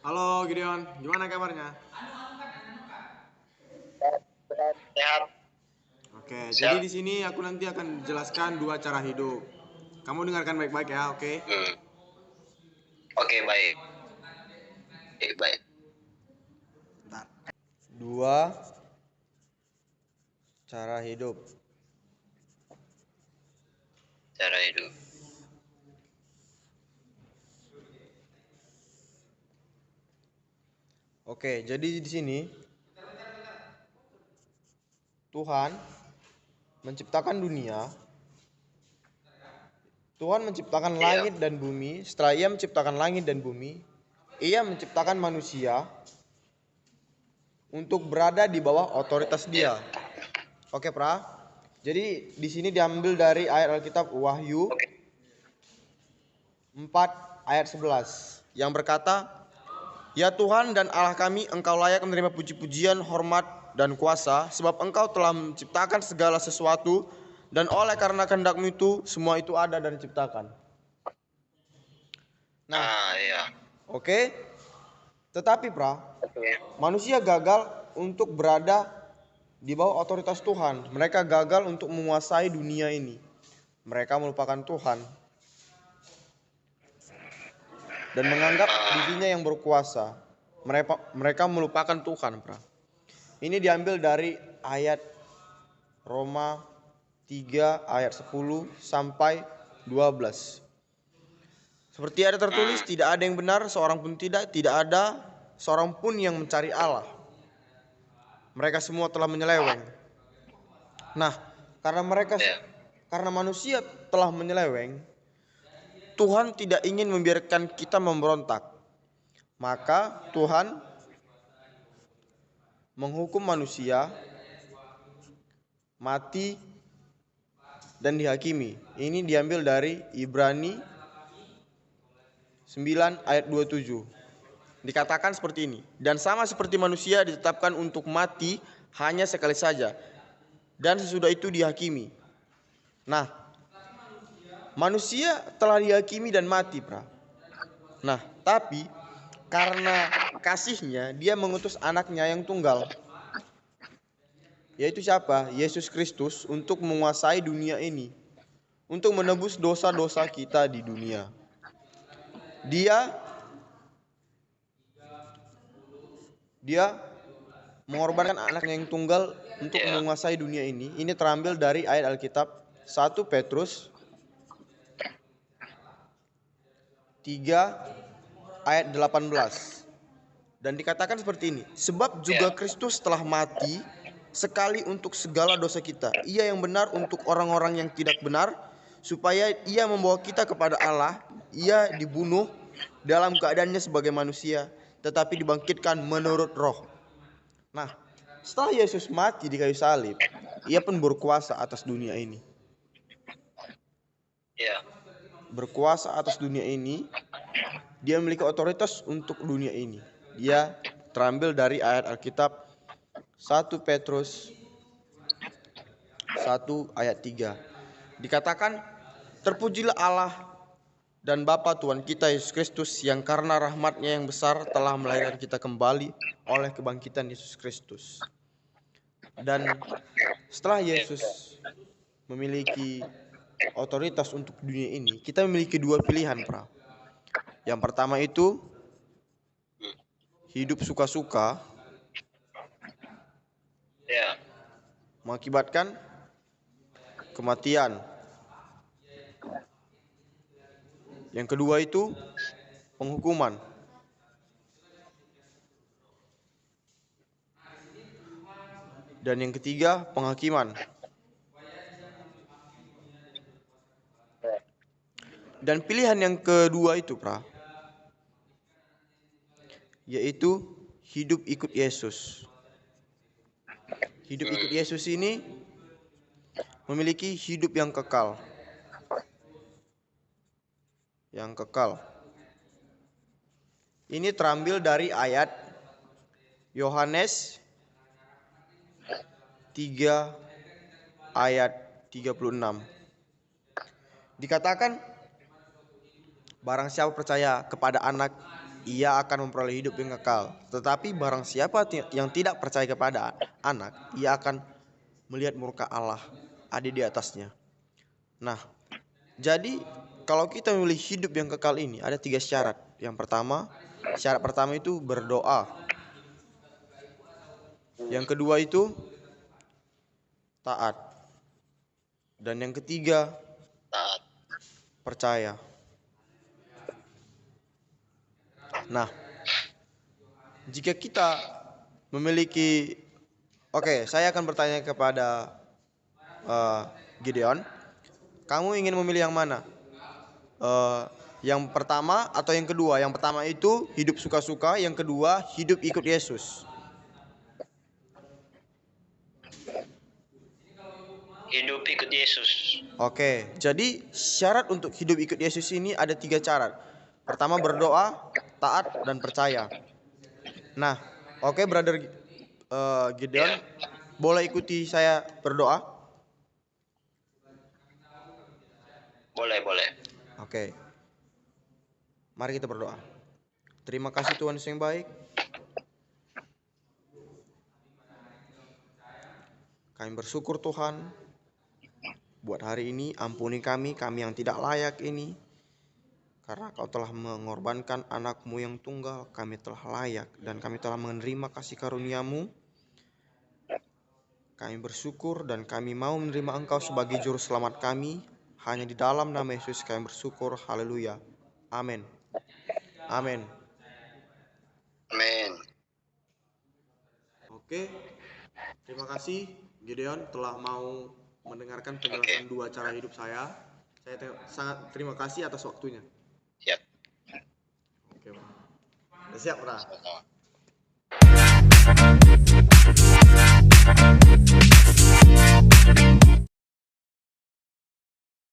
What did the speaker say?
Halo Gideon, gimana kabarnya? Sehat. Oke, jadi Siap. di sini aku nanti akan jelaskan dua cara hidup. Kamu dengarkan baik-baik ya, oke? Oke, baik. Baik. Bentar. Dua cara hidup. Cara hidup. Oke, jadi di sini Tuhan menciptakan dunia. Tuhan menciptakan Iya. langit dan bumi. Setelah Ia menciptakan langit dan bumi, Ia menciptakan manusia untuk berada di bawah otoritas Iya. Dia. Oke, Pra. Jadi di sini diambil dari ayat Alkitab Wahyu Oke. 4 ayat 11 yang berkata, "Ya Tuhan dan Allah kami, Engkau layak menerima puji-pujian, hormat, dan kuasa, sebab Engkau telah menciptakan segala sesuatu, dan oleh karena kehendak-Mu itu, semua itu ada dan diciptakan." Nah, Iya. oke. Tetapi, Oke. manusia gagal untuk berada di bawah otoritas Tuhan. Mereka gagal untuk menguasai dunia ini. Mereka melupakan Tuhan dan menganggap dirinya yang berkuasa. Mereka melupakan Tuhan, Ini diambil dari ayat Roma 3 ayat 10 sampai 12. Seperti ada tertulis, tidak ada yang benar, seorang pun tidak ada seorang pun yang mencari Allah. Mereka semua telah menyeleweng. Nah, Iya. karena manusia telah menyeleweng, Tuhan tidak ingin membiarkan kita memberontak. Maka Tuhan menghukum manusia mati dan dihakimi. Ini diambil dari Ibrani 9 ayat 27. Dikatakan seperti ini, dan sama seperti manusia ditetapkan untuk mati hanya sekali saja, dan sesudah itu dihakimi. Nah, manusia telah dihakimi dan mati, Nah, tapi karena kasihnya dia mengutus anaknya yang tunggal, yaitu siapa? Yesus Kristus, untuk menguasai dunia ini, untuk menebus dosa-dosa kita di dunia. Dia mengorbankan anaknya yang tunggal untuk Iya. menguasai dunia ini. Ini terambil dari ayat Alkitab 1 Petrus 3 ayat 18. Dan dikatakan seperti ini, sebab juga Iya. Kristus telah mati sekali untuk segala dosa kita. Ia yang benar untuk orang-orang yang tidak benar, supaya ia membawa kita kepada Allah. Ia dibunuh dalam keadaannya sebagai manusia, tetapi dibangkitkan menurut roh. Nah, setelah Yesus mati di kayu salib, ia pun berkuasa atas dunia ini. Iya. Berkuasa atas dunia ini, dia memiliki otoritas untuk dunia ini. Dia terambil dari ayat Alkitab 1 Petrus 1 ayat 3. Dikatakan, terpujilah Allah dan Bapa Tuhan kita Yesus Kristus, yang karena rahmat-Nya yang besar telah melahirkan kita kembali oleh kebangkitan Yesus Kristus. Dan setelah Yesus memiliki otoritas untuk dunia ini, kita memiliki dua pilihan, Yang pertama itu hidup suka-suka, Iya. mengakibatkan kematian. Yang kedua itu penghukuman. Dan yang ketiga penghakiman. Dan pilihan yang kedua itu, yaitu hidup ikut Yesus. Hidup ikut Yesus ini memiliki hidup yang kekal. Yang kekal. Ini terambil dari ayat Yohanes 3 ayat 36. Dikatakan, barang siapa percaya kepada anak, ia akan memperoleh hidup yang kekal. Tetapi barang siapa yang tidak percaya kepada anak, ia akan melihat murka Allah ada di atasnya. Nah, jadi kalau kita memilih hidup yang kekal ini ada 3 syarat. Yang pertama, syarat pertama itu berdoa. Yang kedua itu taat. Dan yang ketiga Taat. percaya. Nah, jika kita memiliki, oke, saya akan bertanya kepada Gideon, kamu ingin memilih yang mana? Yang pertama atau yang kedua? Yang pertama itu hidup suka-suka, yang kedua hidup ikut Yesus. Hidup ikut Yesus. Oke, jadi syarat untuk hidup ikut Yesus ini ada 3 syarat. Pertama berdoa, taat, dan percaya. Nah, oke, brother Gideon, boleh ikuti saya berdoa? Boleh. Oke, mari kita berdoa. Terima kasih Tuhan Yesus yang baik. Kami bersyukur Tuhan buat hari ini. Ampuni kami yang tidak layak ini. Karena Kau telah mengorbankan anak-Mu yang tunggal, kami telah layak dan kami telah menerima kasih karunia-Mu. Kami bersyukur dan kami mau menerima Engkau sebagai juru selamat kami. Hanya di dalam nama Yesus kami bersyukur. Haleluya. Amin. Amin. Amin. Oke, terima kasih Gideon telah mau mendengarkan penjelasan 2 cara hidup saya. Saya sangat terima kasih atas waktunya. Siap. Oke, Bro. Siap, Bro. Sama-sama.